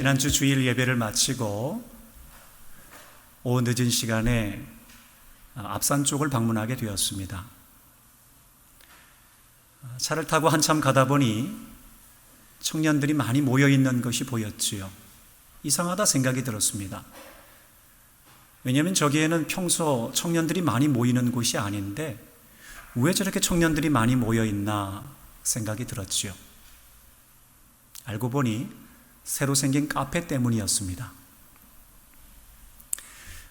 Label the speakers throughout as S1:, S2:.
S1: 지난주 주일 예배를 마치고 오후 늦은 시간에 앞산 쪽을 방문하게 되었습니다. 차를 타고 한참 가다 보니 청년들이 많이 모여 있는 것이 보였지요. 이상하다 생각이 들었습니다. 왜냐하면 저기에는 평소 청년들이 많이 모이는 곳이 아닌데 왜 저렇게 청년들이 많이 모여 있나 생각이 들었지요. 알고 보니 새로 생긴 카페 때문이었습니다.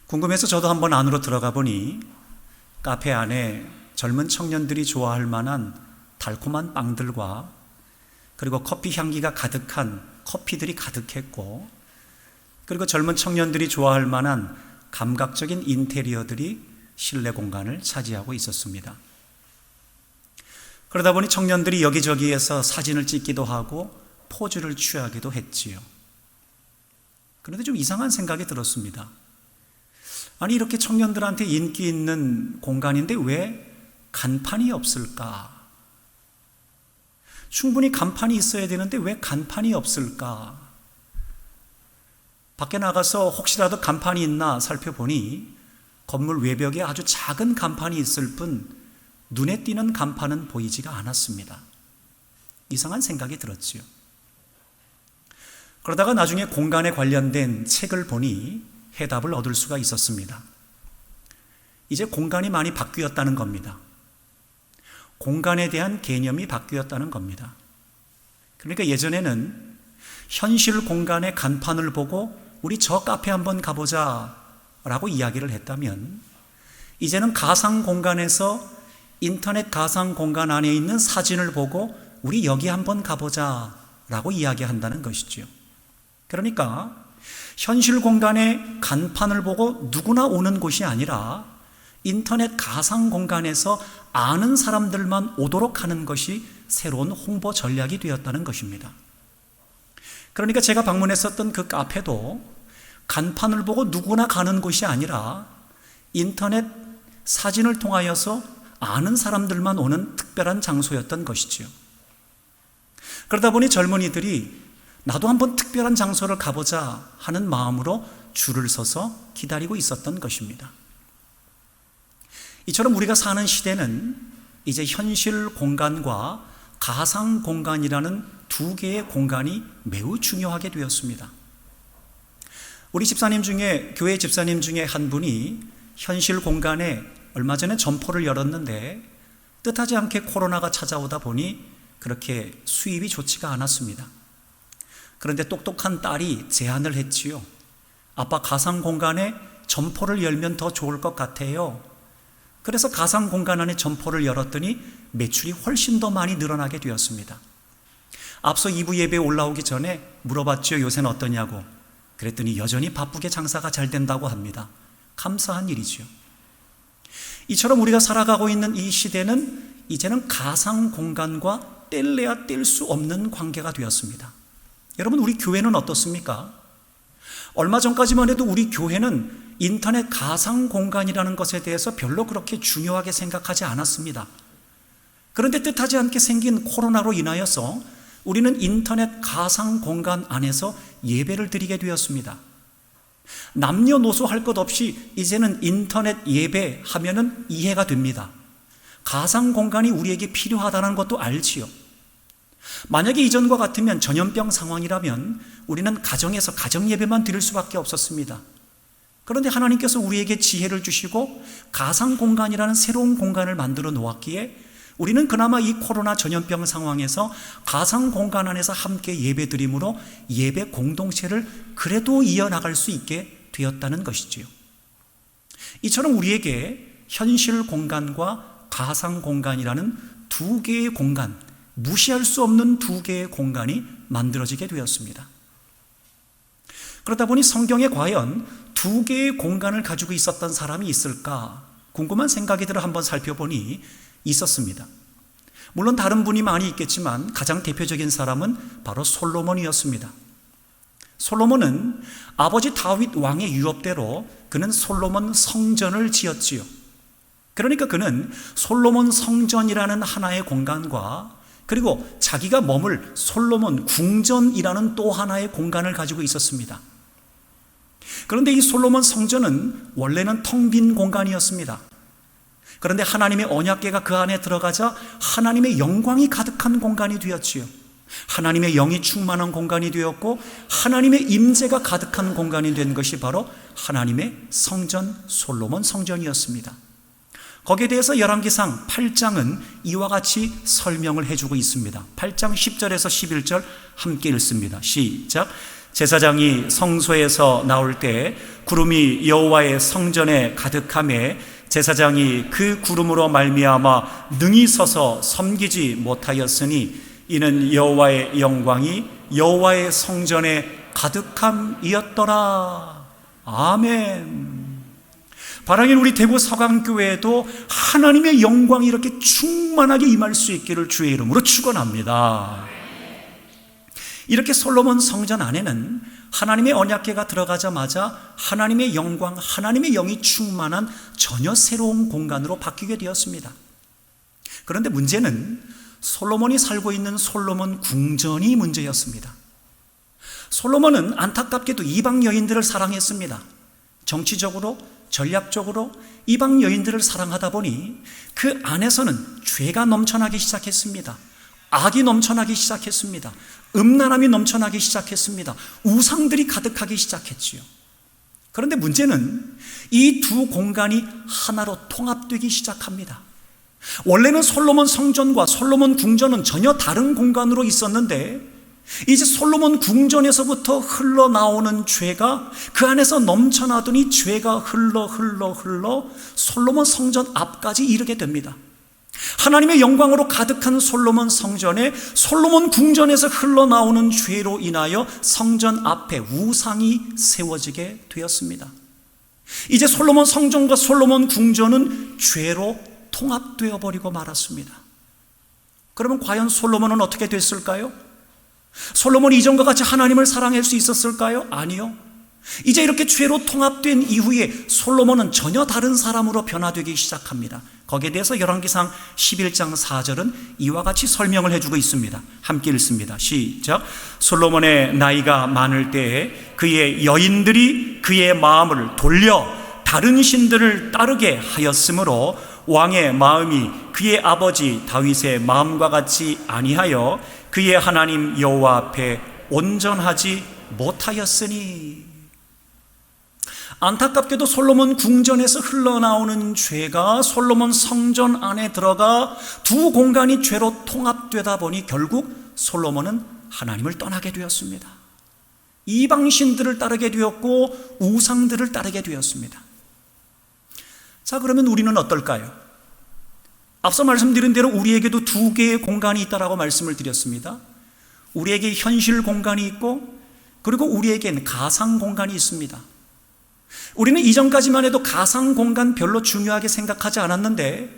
S1: 궁금해서 저도 한번 안으로 들어가 보니 카페 안에 젊은 청년들이 좋아할 만한 달콤한 빵들과 그리고 커피 향기가 가득한 커피들이 가득했고, 그리고 젊은 청년들이 좋아할 만한 감각적인 인테리어들이 실내 공간을 차지하고 있었습니다. 그러다 보니 청년들이 여기저기에서 사진을 찍기도 하고 포즈를 취하기도 했지요. 그런데 좀 이상한 생각이 들었습니다. 아니, 이렇게 청년들한테 인기 있는 공간인데 왜 간판이 없을까? 충분히 간판이 있어야 되는데 왜 간판이 없을까? 밖에 나가서 혹시라도 간판이 있나 살펴보니 건물 외벽에 아주 작은 간판이 있을 뿐 눈에 띄는 간판은 보이지가 않았습니다. 이상한 생각이 들었지요. 그러다가 나중에 공간에 관련된 책을 보니 해답을 얻을 수가 있었습니다. 이제 공간이 많이 바뀌었다는 겁니다. 공간에 대한 개념이 바뀌었다는 겁니다. 그러니까 예전에는 현실 공간의 간판을 보고 우리 저 카페 한번 가보자 라고 이야기를 했다면, 이제는 가상 공간에서 인터넷 가상 공간 안에 있는 사진을 보고 우리 여기 한번 가보자 라고 이야기한다는 것이죠. 그러니까 현실 공간의 간판을 보고 누구나 오는 곳이 아니라 인터넷 가상 공간에서 아는 사람들만 오도록 하는 것이 새로운 홍보 전략이 되었다는 것입니다. 그러니까 제가 방문했었던 그 카페도 간판을 보고 누구나 가는 곳이 아니라 인터넷 사진을 통하여서 아는 사람들만 오는 특별한 장소였던 것이지요. 그러다 보니 젊은이들이 나도 한번 특별한 장소를 가보자 하는 마음으로 줄을 서서 기다리고 있었던 것입니다. 이처럼 우리가 사는 시대는 이제 현실 공간과 가상 공간이라는 두 개의 공간이 매우 중요하게 되었습니다. 우리 집사님 중에, 교회 집사님 중에 한 분이 현실 공간에 얼마 전에 점포를 열었는데 뜻하지 않게 코로나가 찾아오다 보니 그렇게 수입이 좋지가 않았습니다. 그런데 똑똑한 딸이 제안을 했지요. 아빠, 가상 공간에 점포를 열면 더 좋을 것 같아요. 그래서 가상 공간 안에 점포를 열었더니 매출이 훨씬 더 많이 늘어나게 되었습니다. 앞서 2부 예배에 올라오기 전에 물어봤죠. 요새는 어떠냐고. 그랬더니 여전히 바쁘게 장사가 잘 된다고 합니다. 감사한 일이죠. 이처럼 우리가 살아가고 있는 이 시대는 이제는 가상 공간과 뗄래야 뗄 수 없는 관계가 되었습니다. 여러분, 우리 교회는 어떻습니까? 얼마 전까지만 해도 우리 교회는 인터넷 가상 공간이라는 것에 대해서 별로 그렇게 중요하게 생각하지 않았습니다. 그런데 뜻하지 않게 생긴 코로나로 인하여서 우리는 인터넷 가상 공간 안에서 예배를 드리게 되었습니다. 남녀노소 할 것 없이 이제는 인터넷 예배 하면은 이해가 됩니다. 가상 공간이 우리에게 필요하다는 것도 알지요. 만약에 이전과 같으면 전염병 상황이라면 우리는 가정에서 가정 예배만 드릴 수밖에 없었습니다. 그런데 하나님께서 우리에게 지혜를 주시고 가상 공간이라는 새로운 공간을 만들어 놓았기에 우리는 그나마 이 코로나 전염병 상황에서 가상 공간 안에서 함께 예배 드림으로 예배 공동체를 그래도 이어나갈 수 있게 되었다는 것이지요. 이처럼 우리에게 현실 공간과 가상 공간이라는 두 개의 공간, 무시할 수 없는 두 개의 공간이 만들어지게 되었습니다. 그러다 보니 성경에 과연 두 개의 공간을 가지고 있었던 사람이 있을까 궁금한 생각이 들어 한번 살펴보니 있었습니다. 물론 다른 분이 많이 있겠지만 가장 대표적인 사람은 바로 솔로몬이었습니다. 솔로몬은 아버지 다윗 왕의 유업대로 그는 솔로몬 성전을 지었지요. 그러니까 그는 솔로몬 성전이라는 하나의 공간과 그리고 자기가 머물 솔로몬 궁전이라는 또 하나의 공간을 가지고 있었습니다. 그런데 이 솔로몬 성전은 원래는 텅 빈 공간이었습니다. 그런데 하나님의 언약궤가 그 안에 들어가자 하나님의 영광이 가득한 공간이 되었지요. 하나님의 영이 충만한 공간이 되었고 하나님의 임재가 가득한 공간이 된 것이 바로 하나님의 성전 솔로몬 성전이었습니다. 거기에 대해서 열왕기상 8장은 이와 같이 설명을 해주고 있습니다. 8장 10절에서 11절 함께 읽습니다. 시작. 제사장이 성소에서 나올 때 구름이 여호와의 성전에 가득하매 제사장이 그 구름으로 말미암아 능히 서서 섬기지 못하였으니 이는 여호와의 영광이 여호와의 성전에 가득함이었더라. 아멘. 바라긴 우리 대구 서강교회에도 하나님의 영광이 이렇게 충만하게 임할 수 있기를 주의 이름으로 축원합니다. 이렇게 솔로몬 성전 안에는 하나님의 언약궤가 들어가자마자 하나님의 영광, 하나님의 영이 충만한 전혀 새로운 공간으로 바뀌게 되었습니다. 그런데 문제는 솔로몬이 살고 있는 솔로몬 궁전이 문제였습니다. 솔로몬은 안타깝게도 이방 여인들을 사랑했습니다. 정치적으로, 전략적으로 이방 여인들을 사랑하다 보니 그 안에서는 죄가 넘쳐나기 시작했습니다. 악이 넘쳐나기 시작했습니다. 음란함이 넘쳐나기 시작했습니다. 우상들이 가득하기 시작했지요. 그런데 문제는 이 두 공간이 하나로 통합되기 시작합니다. 원래는 솔로몬 성전과 솔로몬 궁전은 전혀 다른 공간으로 있었는데 이제 솔로몬 궁전에서부터 흘러나오는 죄가 그 안에서 넘쳐나더니 죄가 흘러 솔로몬 성전 앞까지 이르게 됩니다. 하나님의 영광으로 가득한 솔로몬 성전에 솔로몬 궁전에서 흘러나오는 죄로 인하여 성전 앞에 우상이 세워지게 되었습니다. 이제 솔로몬 성전과 솔로몬 궁전은 죄로 통합되어 버리고 말았습니다. 그러면 과연 솔로몬은 어떻게 됐을까요? 솔로몬이 이전과 같이 하나님을 사랑할 수 있었을까요? 아니요. 이제 이렇게 죄로 통합된 이후에 솔로몬은 전혀 다른 사람으로 변화되기 시작합니다. 거기에 대해서 열왕기상 11장 4절은 이와 같이 설명을 해주고 있습니다. 함께 읽습니다. 시작. 솔로몬의 나이가 많을 때에 그의 여인들이 그의 마음을 돌려 다른 신들을 따르게 하였으므로 왕의 마음이 그의 아버지 다윗의 마음과 같이 아니하여 그의 하나님 여호와 앞에 온전하지 못하였으니. 안타깝게도 솔로몬 궁전에서 흘러나오는 죄가 솔로몬 성전 안에 들어가 두 공간이 죄로 통합되다 보니 결국 솔로몬은 하나님을 떠나게 되었습니다. 이방신들을 따르게 되었고 우상들을 따르게 되었습니다. 자, 그러면 우리는 어떨까요? 앞서 말씀드린 대로 우리에게도 두 개의 공간이 있다라고 말씀을 드렸습니다. 우리에게 현실 공간이 있고 그리고 우리에게는 가상 공간이 있습니다. 우리는 이전까지만 해도 가상 공간 별로 중요하게 생각하지 않았는데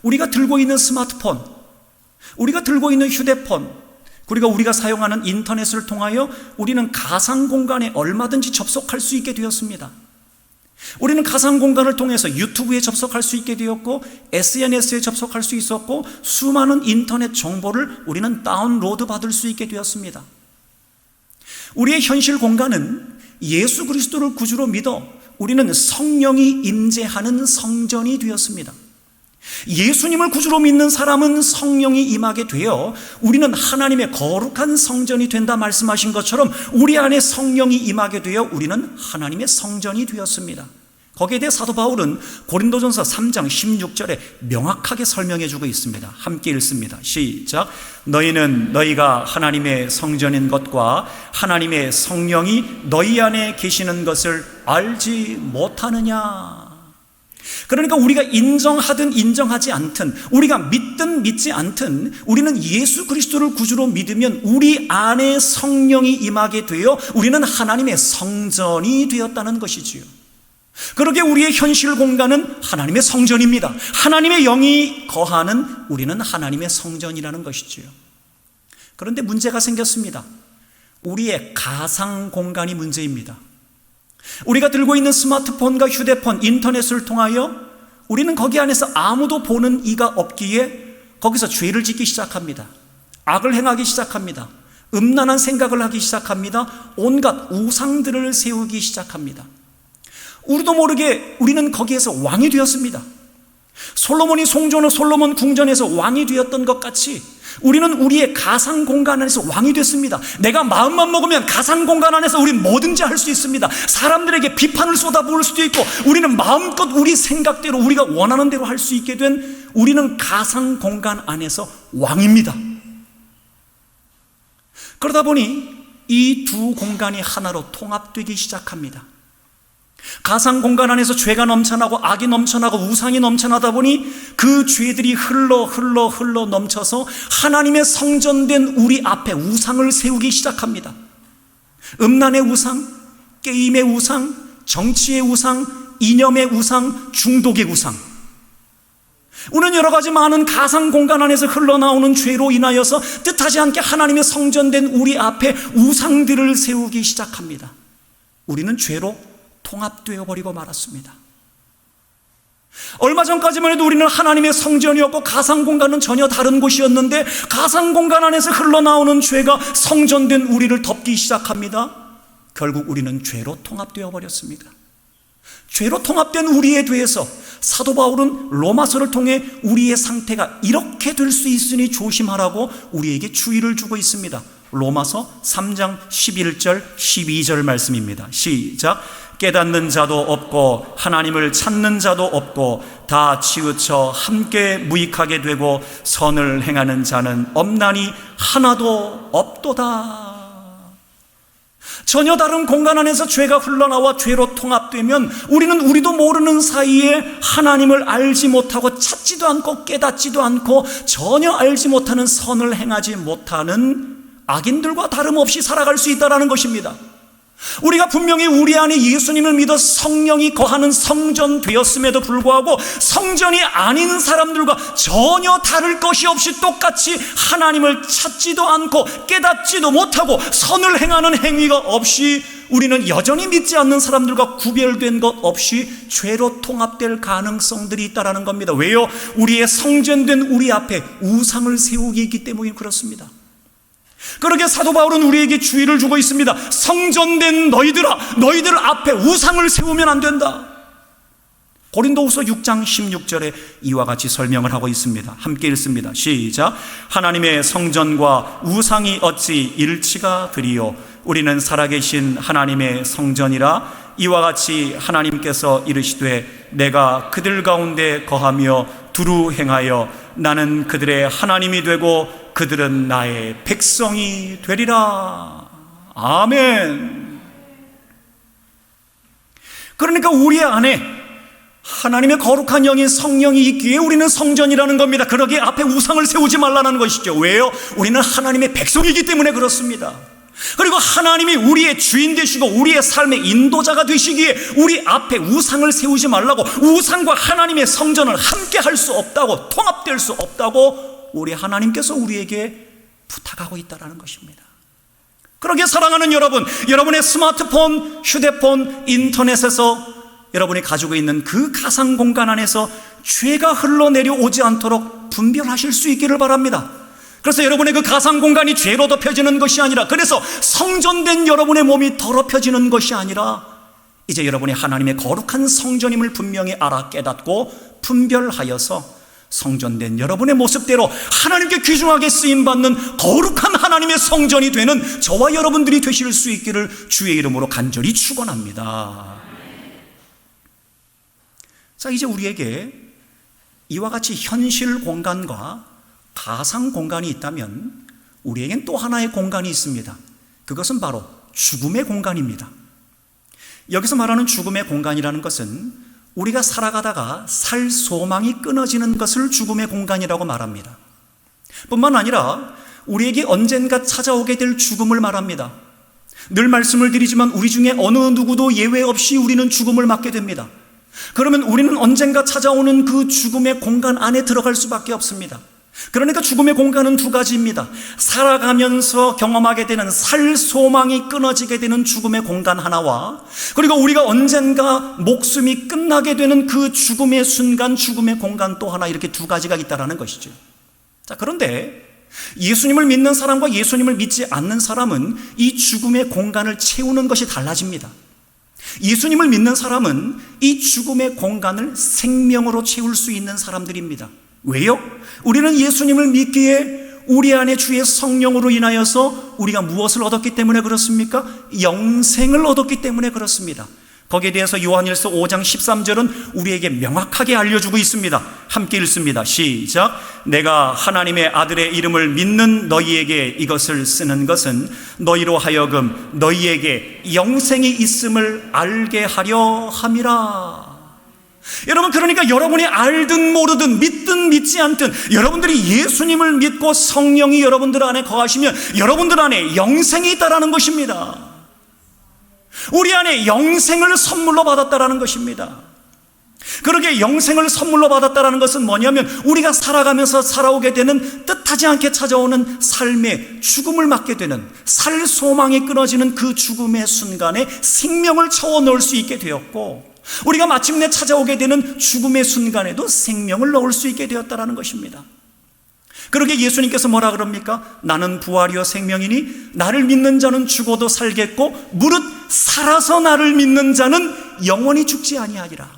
S1: 우리가 들고 있는 스마트폰, 우리가 들고 있는 휴대폰, 그리고 우리가 사용하는 인터넷을 통하여 우리는 가상 공간에 얼마든지 접속할 수 있게 되었습니다. 우리는 가상 공간을 통해서 유튜브에 접속할 수 있게 되었고 SNS에 접속할 수 있었고 수많은 인터넷 정보를 우리는 다운로드 받을 수 있게 되었습니다. 우리의 현실 공간은 예수 그리스도를 구주로 믿어 우리는 성령이 임재하는 성전이 되었습니다. 예수님을 구주로 믿는 사람은 성령이 임하게 되어 우리는 하나님의 거룩한 성전이 된다 말씀하신 것처럼 우리 안에 성령이 임하게 되어 우리는 하나님의 성전이 되었습니다. 거기에 대해 사도 바울은 고린도전서 3장 16절에 명확하게 설명해 주고 있습니다. 함께 읽습니다. 시작. 너희는 너희가 하나님의 성전인 것과 하나님의 성령이 너희 안에 계시는 것을 알지 못하느냐. 그러니까 우리가 인정하든 인정하지 않든 우리가 믿든 믿지 않든 우리는 예수 그리스도를 구주로 믿으면 우리 안에 성령이 임하게 되어 우리는 하나님의 성전이 되었다는 것이지요. 그러게 우리의 현실 공간은 하나님의 성전입니다. 하나님의 영이 거하는 우리는 하나님의 성전이라는 것이지요. 그런데 문제가 생겼습니다. 우리의 가상 공간이 문제입니다. 우리가 들고 있는 스마트폰과 휴대폰, 인터넷을 통하여 우리는 거기 안에서 아무도 보는 이가 없기에 거기서 죄를 짓기 시작합니다. 악을 행하기 시작합니다. 음란한 생각을 하기 시작합니다. 온갖 우상들을 세우기 시작합니다. 우리도 모르게 우리는 거기에서 왕이 되었습니다. 솔로몬이 송전의 솔로몬 궁전에서 왕이 되었던 것 같이 우리는 우리의 가상 공간 안에서 왕이 됐습니다. 내가 마음만 먹으면 가상 공간 안에서 우리는 뭐든지 할 수 있습니다. 사람들에게 비판을 쏟아부을 수도 있고, 우리는 마음껏 우리 생각대로 우리가 원하는 대로 할 수 있게 된 우리는 가상 공간 안에서 왕입니다. 그러다 보니 이 두 공간이 하나로 통합되기 시작합니다. 가상 공간 안에서 죄가 넘쳐나고 악이 넘쳐나고 우상이 넘쳐나다 보니 그 죄들이 흘러 넘쳐서 하나님의 성전된 우리 앞에 우상을 세우기 시작합니다. 음란의 우상, 게임의 우상, 정치의 우상, 이념의 우상, 중독의 우상. 우리는 여러 가지 많은 가상 공간 안에서 흘러나오는 죄로 인하여서 뜻하지 않게 하나님의 성전된 우리 앞에 우상들을 세우기 시작합니다. 우리는 죄로 통합되어 버리고 말았습니다. 얼마 전까지만 해도 우리는 하나님의 성전이었고 가상 공간은 전혀 다른 곳이었는데, 가상 공간 안에서 흘러나오는 죄가 성전된 우리를 덮기 시작합니다. 결국 우리는 죄로 통합되어 버렸습니다. 죄로 통합된 우리에 대해서 사도 바울은 로마서를 통해 우리의 상태가 이렇게 될 수 있으니 조심하라고 우리에게 주의를 주고 있습니다. 로마서 3장 11절 12절 말씀입니다. 시작. 깨닫는 자도 없고 하나님을 찾는 자도 없고 다 치우쳐 함께 무익하게 되고 선을 행하는 자는 없나니 하나도 없도다. 전혀 다른 공간 안에서 죄가 흘러나와 죄로 통합되면 우리는 우리도 모르는 사이에 하나님을 알지 못하고 찾지도 않고 깨닫지도 않고 전혀 알지 못하는 선을 행하지 못하는 악인들과 다름없이 살아갈 수 있다는 것입니다. 우리가 분명히 우리 안에 예수님을 믿어 성령이 거하는 성전 되었음에도 불구하고 성전이 아닌 사람들과 전혀 다를 것이 없이 똑같이 하나님을 찾지도 않고 깨닫지도 못하고 선을 행하는 행위가 없이 우리는 여전히 믿지 않는 사람들과 구별된 것 없이 죄로 통합될 가능성들이 있다는 겁니다. 왜요? 우리의 성전된 우리 앞에 우상을 세우기 있기 때문에 그렇습니다. 그러게 사도 바울은 우리에게 주의를 주고 있습니다. 성전된 너희들아, 너희들 앞에 우상을 세우면 안 된다. 고린도후서 6장 16절에 이와 같이 설명을 하고 있습니다. 함께 읽습니다. 시작. 하나님의 성전과 우상이 어찌 일치가 되리요? 우리는 살아계신 하나님의 성전이라. 이와 같이 하나님께서 이르시되 내가 그들 가운데 거하며 두루 행하여 나는 그들의 하나님이 되고 그들은 나의 백성이 되리라. 아멘. 그러니까 우리 안에 하나님의 거룩한 영인 성령이 있기에 우리는 성전이라는 겁니다. 그러기에 앞에 우상을 세우지 말라는 것이죠. 왜요? 우리는 하나님의 백성이기 때문에 그렇습니다. 그리고 하나님이 우리의 주인 되시고 우리의 삶의 인도자가 되시기에 우리 앞에 우상을 세우지 말라고, 우상과 하나님의 성전을 함께 할 수 없다고, 통합될 수 없다고 우리 하나님께서 우리에게 부탁하고 있다는 것입니다. 그러기에 사랑하는 여러분, 여러분의 스마트폰, 휴대폰, 인터넷에서 여러분이 가지고 있는 그 가상 공간 안에서 죄가 흘러내려오지 않도록 분별하실 수 있기를 바랍니다. 그래서 여러분의 그 가상 공간이 죄로 덮여지는 것이 아니라, 그래서 성전된 여러분의 몸이 더럽혀지는 것이 아니라 이제 여러분이 하나님의 거룩한 성전임을 분명히 알아 깨닫고 분별하여서 성전된 여러분의 모습대로 하나님께 귀중하게 쓰임받는 거룩한 하나님의 성전이 되는 저와 여러분들이 되실 수 있기를 주의 이름으로 간절히 축원합니다. 자, 이제 우리에게 이와 같이 현실 공간과 가상 공간이 있다면 우리에겐 또 하나의 공간이 있습니다. 그것은 바로 죽음의 공간입니다. 여기서 말하는 죽음의 공간이라는 것은 우리가 살아가다가 살 소망이 끊어지는 것을 죽음의 공간이라고 말합니다. 뿐만 아니라 우리에게 언젠가 찾아오게 될 죽음을 말합니다. 늘 말씀을 드리지만 우리 중에 어느 누구도 예외 없이 우리는 죽음을 맞게 됩니다. 그러면 우리는 언젠가 찾아오는 그 죽음의 공간 안에 들어갈 수밖에 없습니다. 그러니까 죽음의 공간은 두 가지입니다. 살아가면서 경험하게 되는 살 소망이 끊어지게 되는 죽음의 공간 하나와, 그리고 우리가 언젠가 목숨이 끝나게 되는 그 죽음의 순간, 죽음의 공간 또 하나, 이렇게 두 가지가 있다는 것이죠. 자, 그런데 예수님을 믿는 사람과 예수님을 믿지 않는 사람은 이 죽음의 공간을 채우는 것이 달라집니다. 예수님을 믿는 사람은 이 죽음의 공간을 생명으로 채울 수 있는 사람들입니다. 왜요? 우리는 예수님을 믿기에 우리 안에 주의 성령으로 인하여서 우리가 무엇을 얻었기 때문에 그렇습니까? 영생을 얻었기 때문에 그렇습니다. 거기에 대해서 요한일서 5장 13절은 우리에게 명확하게 알려주고 있습니다. 함께 읽습니다. 시작. 내가 하나님의 아들의 이름을 믿는 너희에게 이것을 쓰는 것은 너희로 하여금 너희에게 영생이 있음을 알게 하려 함이라. 여러분, 그러니까 여러분이 알든 모르든 믿든 믿지 않든 여러분들이 예수님을 믿고 성령이 여러분들 안에 거하시면 여러분들 안에 영생이 있다라는 것입니다. 우리 안에 영생을 선물로 받았다라는 것입니다. 그렇게 영생을 선물로 받았다라는 것은 뭐냐면 우리가 살아가면서 살아오게 되는 뜻하지 않게 찾아오는 삶의 죽음을 맞게 되는, 살 소망이 끊어지는 그 죽음의 순간에 생명을 채워 넣을 수 있게 되었고, 우리가 마침내 찾아오게 되는 죽음의 순간에도 생명을 넣을 수 있게 되었다라는 것입니다. 그러게 예수님께서 뭐라 그럽니까? 나는 부활이요 생명이니 나를 믿는 자는 죽어도 살겠고 무릇 살아서 나를 믿는 자는 영원히 죽지 아니하리라.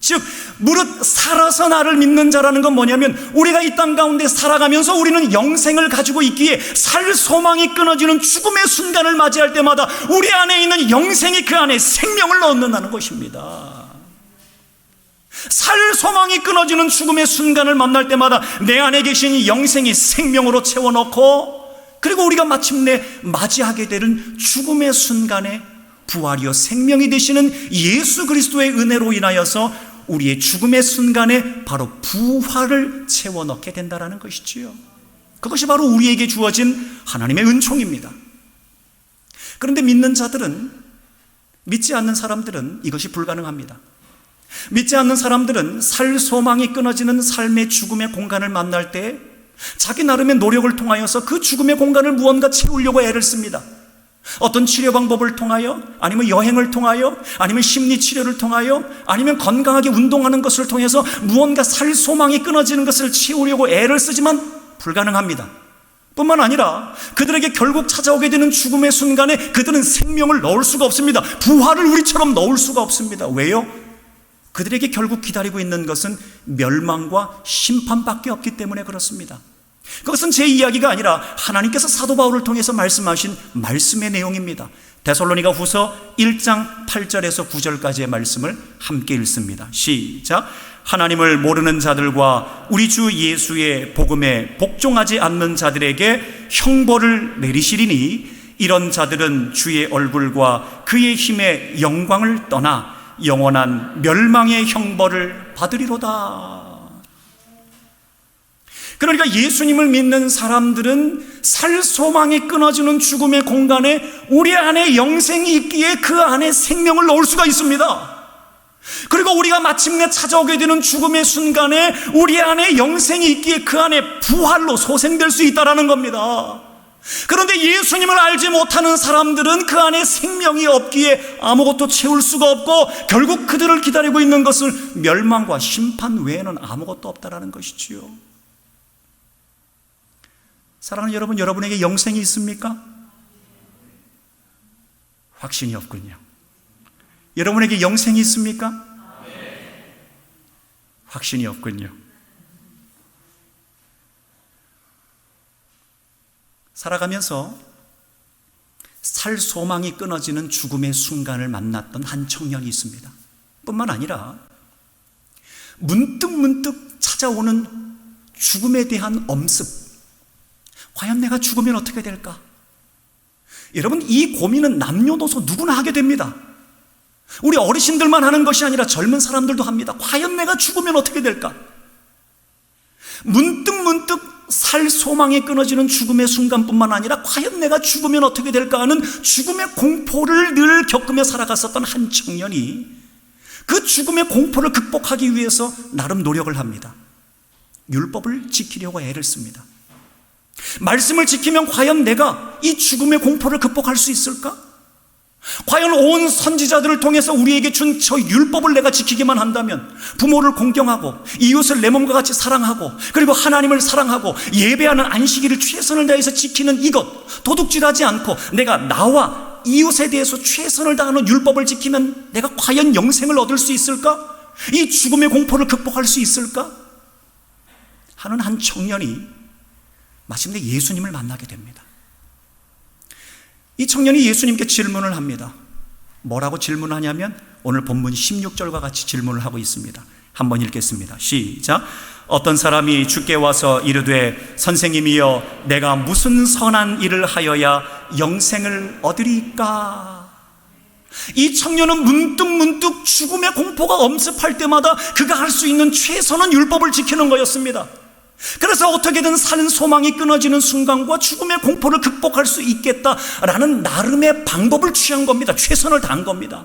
S1: 즉 무릇 살아서 나를 믿는 자라는 건 뭐냐면 우리가 이 땅 가운데 살아가면서 우리는 영생을 가지고 있기에 살 소망이 끊어지는 죽음의 순간을 맞이할 때마다 우리 안에 있는 영생이 그 안에 생명을 넣는다는 것입니다. 살 소망이 끊어지는 죽음의 순간을 만날 때마다 내 안에 계신 영생이 생명으로 채워넣고, 그리고 우리가 마침내 맞이하게 되는 죽음의 순간에 부활이요 생명이 되시는 예수 그리스도의 은혜로 인하여서 우리의 죽음의 순간에 바로 부활을 채워넣게 된다는 것이지요. 그것이 바로 우리에게 주어진 하나님의 은총입니다. 그런데 믿는 자들은, 믿지 않는 사람들은 이것이 불가능합니다. 믿지 않는 사람들은 살 소망이 끊어지는 삶의 죽음의 공간을 만날 때 자기 나름의 노력을 통하여서 그 죽음의 공간을 무언가 채우려고 애를 씁니다. 어떤 치료 방법을 통하여, 아니면 여행을 통하여, 아니면 심리치료를 통하여, 아니면 건강하게 운동하는 것을 통해서 무언가 살 소망이 끊어지는 것을 채우려고 애를 쓰지만 불가능합니다. 뿐만 아니라 그들에게 결국 찾아오게 되는 죽음의 순간에 그들은 생명을 넣을 수가 없습니다. 부활을 우리처럼 넣을 수가 없습니다. 왜요? 그들에게 결국 기다리고 있는 것은 멸망과 심판밖에 없기 때문에 그렇습니다. 그것은 제 이야기가 아니라 하나님께서 사도 바울을 통해서 말씀하신 말씀의 내용입니다. 데살로니가 후서 1장 8절에서 9절까지의 말씀을 함께 읽습니다. 시작. 하나님을 모르는 자들과 우리 주 예수의 복음에 복종하지 않는 자들에게 형벌을 내리시리니 이런 자들은 주의 얼굴과 그의 힘의 영광을 떠나 영원한 멸망의 형벌을 받으리로다. 그러니까 예수님을 믿는 사람들은 살 소망이 끊어지는 죽음의 공간에 우리 안에 영생이 있기에 그 안에 생명을 넣을 수가 있습니다. 그리고 우리가 마침내 찾아오게 되는 죽음의 순간에 우리 안에 영생이 있기에 그 안에 부활로 소생될 수 있다는 겁니다. 그런데 예수님을 알지 못하는 사람들은 그 안에 생명이 없기에 아무것도 채울 수가 없고 결국 그들을 기다리고 있는 것을 멸망과 심판 외에는 아무것도 없다는 것이지요. 사랑하는 여러분, 여러분에게 영생이 있습니까? 확신이 없군요. 여러분에게 영생이 있습니까? 확신이 없군요. 살아가면서 살 소망이 끊어지는 죽음의 순간을 만났던 한 청년이 있습니다. 뿐만 아니라 문득 찾아오는 죽음에 대한 엄습, 과연 내가 죽으면 어떻게 될까? 여러분, 이 고민은 남녀노소 누구나 하게 됩니다. 우리 어르신들만 하는 것이 아니라 젊은 사람들도 합니다. 과연 내가 죽으면 어떻게 될까? 문득 살 소망이 끊어지는 죽음의 순간뿐만 아니라 과연 내가 죽으면 어떻게 될까 하는 죽음의 공포를 늘 겪으며 살아갔었던 한 청년이 그 죽음의 공포를 극복하기 위해서 나름 노력을 합니다. 율법을 지키려고 애를 씁니다. 말씀을 지키면 과연 내가 이 죽음의 공포를 극복할 수 있을까? 과연 온 선지자들을 통해서 우리에게 준 저 율법을 내가 지키기만 한다면, 부모를 공경하고 이웃을 내 몸과 같이 사랑하고 그리고 하나님을 사랑하고 예배하는 안식일을 최선을 다해서 지키는 이것, 도둑질하지 않고 내가 나와 이웃에 대해서 최선을 다하는 율법을 지키면 내가 과연 영생을 얻을 수 있을까? 이 죽음의 공포를 극복할 수 있을까? 하는 한 청년이 마침내 예수님을 만나게 됩니다. 이 청년이 예수님께 질문을 합니다. 뭐라고 질문하냐면 오늘 본문 16절과 같이 질문을 하고 있습니다. 한번 읽겠습니다. 시작. 어떤 사람이 주께 와서 이르되 선생님이여 내가 무슨 선한 일을 하여야 영생을 얻으리까? 이 청년은 문득 죽음의 공포가 엄습할 때마다 그가 할 수 있는 최선은 율법을 지키는 거였습니다. 그래서 어떻게든 사는 소망이 끊어지는 순간과 죽음의 공포를 극복할 수 있겠다라는 나름의 방법을 취한 겁니다. 최선을 다한 겁니다.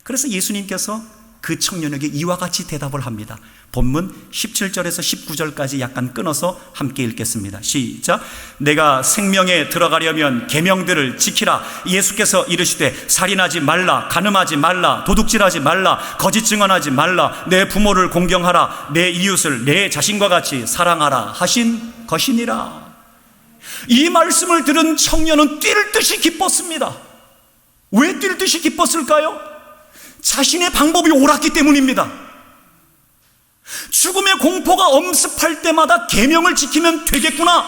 S1: 그래서 예수님께서 그 청년에게 이와 같이 대답을 합니다. 본문 17절에서 19절까지 약간 끊어서 함께 읽겠습니다. 시작. 내가 생명에 들어가려면 계명들을 지키라. 예수께서 이르시되 살인하지 말라, 간음하지 말라, 도둑질하지 말라, 거짓 증언하지 말라, 내 부모를 공경하라, 내 이웃을 내 자신과 같이 사랑하라 하신 것이니라. 이 말씀을 들은 청년은 뛸 듯이 기뻤습니다. 왜 뛸 듯이 기뻤을까요? 자신의 방법이 옳았기 때문입니다. 죽음의 공포가 엄습할 때마다 계명을 지키면 되겠구나,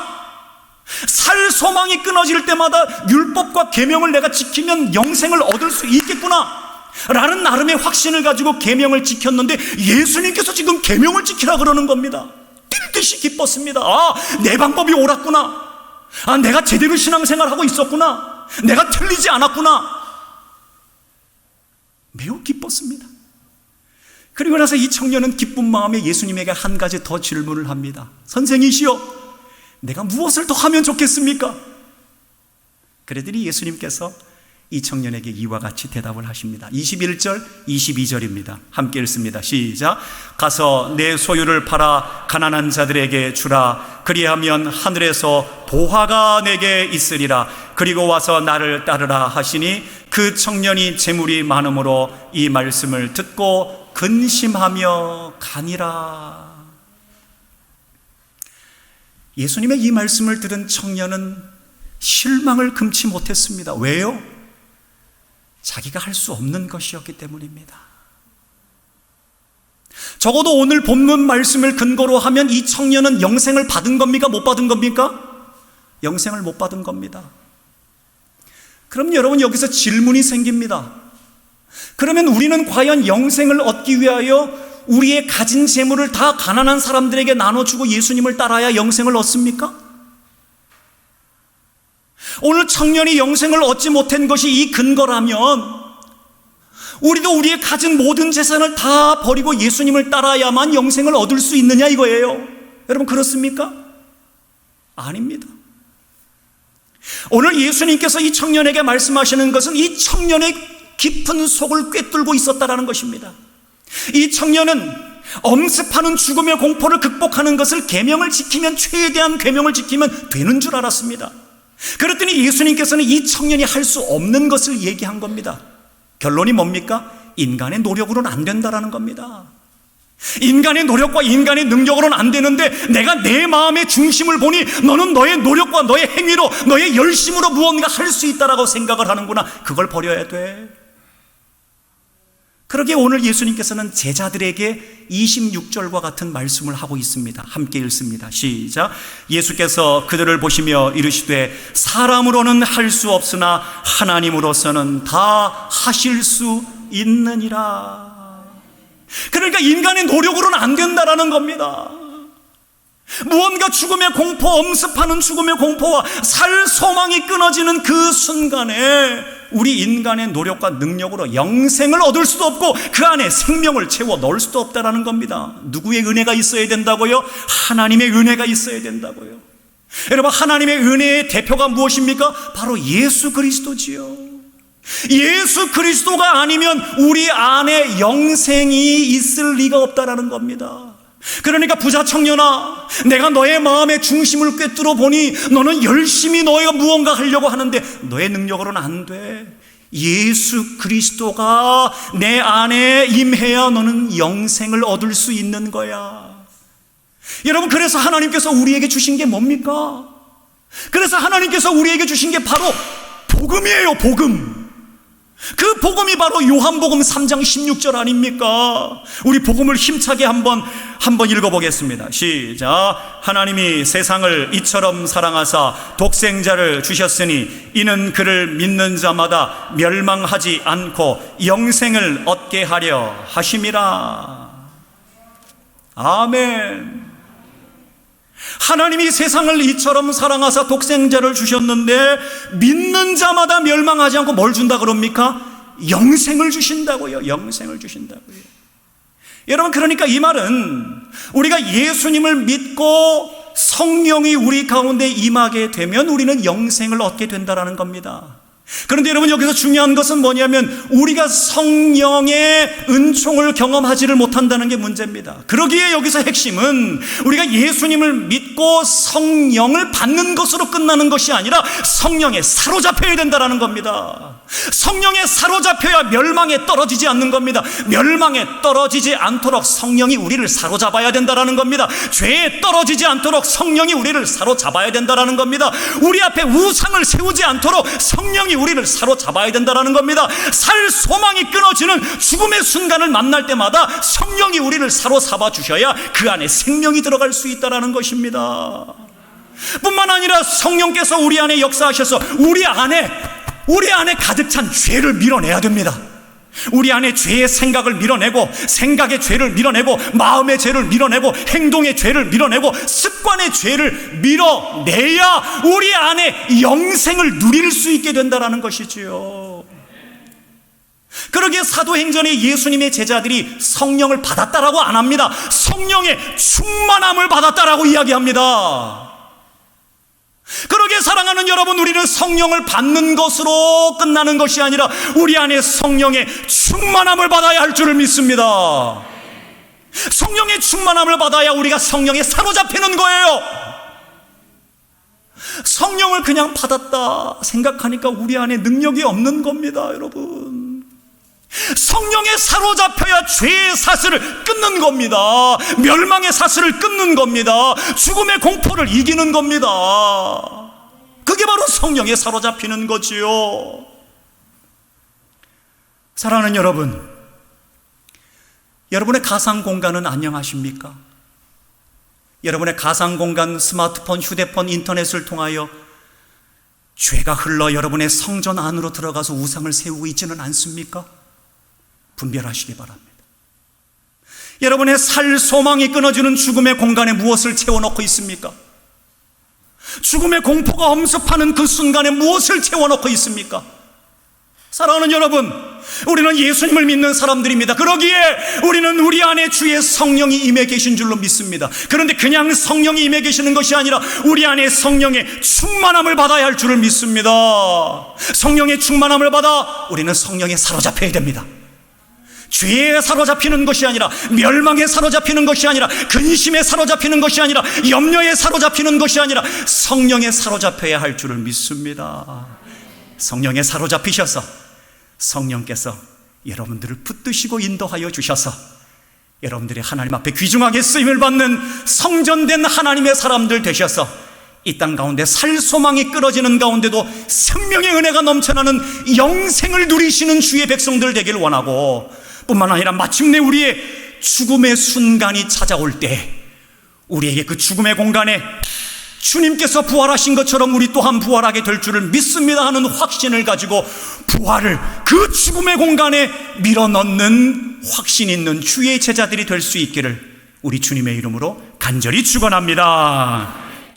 S1: 살 소망이 끊어질 때마다 율법과 계명을 내가 지키면 영생을 얻을 수 있겠구나 라는 나름의 확신을 가지고 계명을 지켰는데 예수님께서 지금 계명을 지키라 그러는 겁니다. 뛸 듯이 기뻤습니다. 아, 내 방법이 옳았구나, 아, 내가 제대로 신앙생활하고 있었구나, 내가 틀리지 않았구나, 매우 기뻤습니다. 그리고 나서 이 청년은 기쁜 마음에 예수님에게 한 가지 더 질문을 합니다. 선생이시여, 내가 무엇을 더 하면 좋겠습니까? 그랬더니 예수님께서 이 청년에게 이와 같이 대답을 하십니다. 21절, 22절입니다. 함께 읽습니다. 시작. 가서 내 소유를 팔아 가난한 자들에게 주라. 그리하면 하늘에서 보화가 내게 있으리라. 그리고 와서 나를 따르라 하시니 그 청년이 재물이 많음으로 이 말씀을 듣고 근심하며 가니라. 예수님의 이 말씀을 들은 청년은 실망을 금치 못했습니다. 왜요? 자기가 할 수 없는 것이었기 때문입니다. 적어도 오늘 본문 말씀을 근거로 하면 이 청년은 영생을 받은 겁니까? 못 받은 겁니까? 영생을 못 받은 겁니다. 그럼 여러분, 여기서 질문이 생깁니다. 그러면 우리는 과연 영생을 얻기 위하여 우리의 가진 재물을 다 가난한 사람들에게 나눠주고 예수님을 따라야 영생을 얻습니까? 오늘 청년이 영생을 얻지 못한 것이 이 근거라면 우리도 우리의 가진 모든 재산을 다 버리고 예수님을 따라야만 영생을 얻을 수 있느냐 이거예요. 여러분, 그렇습니까? 아닙니다. 오늘 예수님께서 이 청년에게 말씀하시는 것은 이 청년의 깊은 속을 꿰뚫고 있었다라는 것입니다. 이 청년은 엄습하는 죽음의 공포를 극복하는 것을 계명을 지키면, 최대한 계명을 지키면 되는 줄 알았습니다. 그랬더니 예수님께서는 이 청년이 할 수 없는 것을 얘기한 겁니다. 결론이 뭡니까? 인간의 노력으로는 안 된다라는 겁니다. 인간의 노력과 인간의 능력으로는 안 되는데 내가 내 마음의 중심을 보니 너는 너의 노력과 너의 행위로, 너의 열심으로 무언가 할 수 있다라고 생각을 하는구나. 그걸 버려야 돼. 그러기에 오늘 예수님께서는 제자들에게 26절과 같은 말씀을 하고 있습니다. 함께 읽습니다. 시작. 예수께서 그들을 보시며 이르시되 사람으로는 할 수 없으나 하나님으로서는 다 하실 수 있느니라. 그러니까 인간의 노력으로는 안 된다라는 겁니다. 무언가 죽음의 공포, 엄습하는 죽음의 공포와 살 소망이 끊어지는 그 순간에 우리 인간의 노력과 능력으로 영생을 얻을 수도 없고 그 안에 생명을 채워 넣을 수도 없다라는 겁니다. 누구의 은혜가 있어야 된다고요? 하나님의 은혜가 있어야 된다고요. 여러분, 하나님의 은혜의 대표가 무엇입니까? 바로 예수 그리스도지요. 예수 그리스도가 아니면 우리 안에 영생이 있을 리가 없다라는 겁니다. 그러니까 부자 청년아, 내가 너의 마음의 중심을 꿰뚫어 보니 너는 열심히 너희가 무언가 하려고 하는데 너의 능력으로는 안 돼. 예수 그리스도가 내 안에 임해야 너는 영생을 얻을 수 있는 거야. 여러분, 그래서 하나님께서 우리에게 주신 게 뭡니까? 그래서 하나님께서 우리에게 주신 게 바로 복음이에요. 복음. 그 복음이 바로 요한복음 3장 16절 아닙니까? 우리 복음을 힘차게 한번 읽어보겠습니다. 시작. 하나님이 세상을 이처럼 사랑하사 독생자를 주셨으니 이는 그를 믿는 자마다 멸망하지 않고 영생을 얻게 하려 하심이라. 아멘. 하나님이 세상을 이처럼 사랑하사 독생자를 주셨는데 믿는 자마다 멸망하지 않고 뭘 준다 그럽니까? 영생을 주신다고요. 영생을 주신다고요. 여러분, 그러니까 이 말은 우리가 예수님을 믿고 성령이 우리 가운데 임하게 되면 우리는 영생을 얻게 된다는 겁니다. 그런데 여러분, 여기서 중요한 것은 뭐냐면 우리가 성령의 은총을 경험하지를 못한다는 게 문제입니다. 그러기에 여기서 핵심은 우리가 예수님을 믿고 성령을 받는 것으로 끝나는 것이 아니라 성령에 사로잡혀야 된다는 겁니다. 성령에 사로잡혀야 멸망에 떨어지지 않는 겁니다. 멸망에 떨어지지 않도록 성령이 우리를 사로잡아야 된다는 겁니다. 죄에 떨어지지 않도록 성령이 우리를 사로잡아야 된다는 겁니다. 우리 앞에 우상을 세우지 않도록 성령이 우리를 사로잡아야 된다는 겁니다. 살 소망이 끊어지는 죽음의 순간을 만날 때마다 성령이 우리를 사로잡아 주셔야 그 안에 생명이 들어갈 수 있다는 것입니다. 뿐만 아니라 성령께서 우리 안에 역사하셔서 우리 안에 가득 찬 죄를 밀어내야 됩니다. 우리 안에 죄의 생각을 밀어내고, 생각의 죄를 밀어내고, 마음의 죄를 밀어내고, 행동의 죄를 밀어내고, 습관의 죄를 밀어내야 우리 안에 영생을 누릴 수 있게 된다는 것이지요. 그러기에 사도행전에 예수님의 제자들이 성령을 받았다라고 안 합니다. 성령의 충만함을 받았다라고 이야기합니다. 그러기에 사랑하는 여러분, 우리는 성령을 받는 것으로 끝나는 것이 아니라 우리 안에 성령의 충만함을 받아야 할 줄을 믿습니다. 성령의 충만함을 받아야 우리가 성령에 사로잡히는 거예요. 성령을 그냥 받았다 생각하니까 우리 안에 능력이 없는 겁니다, 여러분. 성령에 사로잡혀야 죄의 사슬을 끊는 겁니다. 멸망의 사슬을 끊는 겁니다. 죽음의 공포를 이기는 겁니다. 그게 바로 성령에 사로잡히는 거지요. 사랑하는 여러분, 여러분의 가상 공간은 안녕하십니까? 여러분의 가상 공간, 스마트폰, 휴대폰, 인터넷을 통하여 죄가 흘러 여러분의 성전 안으로 들어가서 우상을 세우고 있지는 않습니까? 분별하시기 바랍니다. 여러분의 살 소망이 끊어지는 죽음의 공간에 무엇을 채워넣고 있습니까? 죽음의 공포가 엄습하는 그 순간에 무엇을 채워넣고 있습니까? 사랑하는 여러분, 우리는 예수님을 믿는 사람들입니다. 그러기에 우리는 우리 안에 주의 성령이 임해 계신 줄로 믿습니다. 그런데 그냥 성령이 임해 계시는 것이 아니라 우리 안에 성령의 충만함을 받아야 할 줄을 믿습니다. 성령의 충만함을 받아 우리는 성령에 사로잡혀야 됩니다. 죄에 사로잡히는 것이 아니라, 멸망에 사로잡히는 것이 아니라, 근심에 사로잡히는 것이 아니라, 염려에 사로잡히는 것이 아니라 성령에 사로잡혀야 할 줄을 믿습니다. 성령에 사로잡히셔서 성령께서 여러분들을 붙드시고 인도하여 주셔서 여러분들이 하나님 앞에 귀중하게 쓰임을 받는 성전된 하나님의 사람들 되셔서 이 땅 가운데 살 소망이 끊어지는 가운데도 생명의 은혜가 넘쳐나는 영생을 누리시는 주의 백성들 되길 원하고, 뿐만 아니라 마침내 우리의 죽음의 순간이 찾아올 때 우리에게 그 죽음의 공간에 주님께서 부활하신 것처럼 우리 또한 부활하게 될 줄을 믿습니다 하는 확신을 가지고 부활을 그 죽음의 공간에 밀어넣는 확신 있는 주의 제자들이 될 수 있기를 우리 주님의 이름으로 간절히 축원합니다.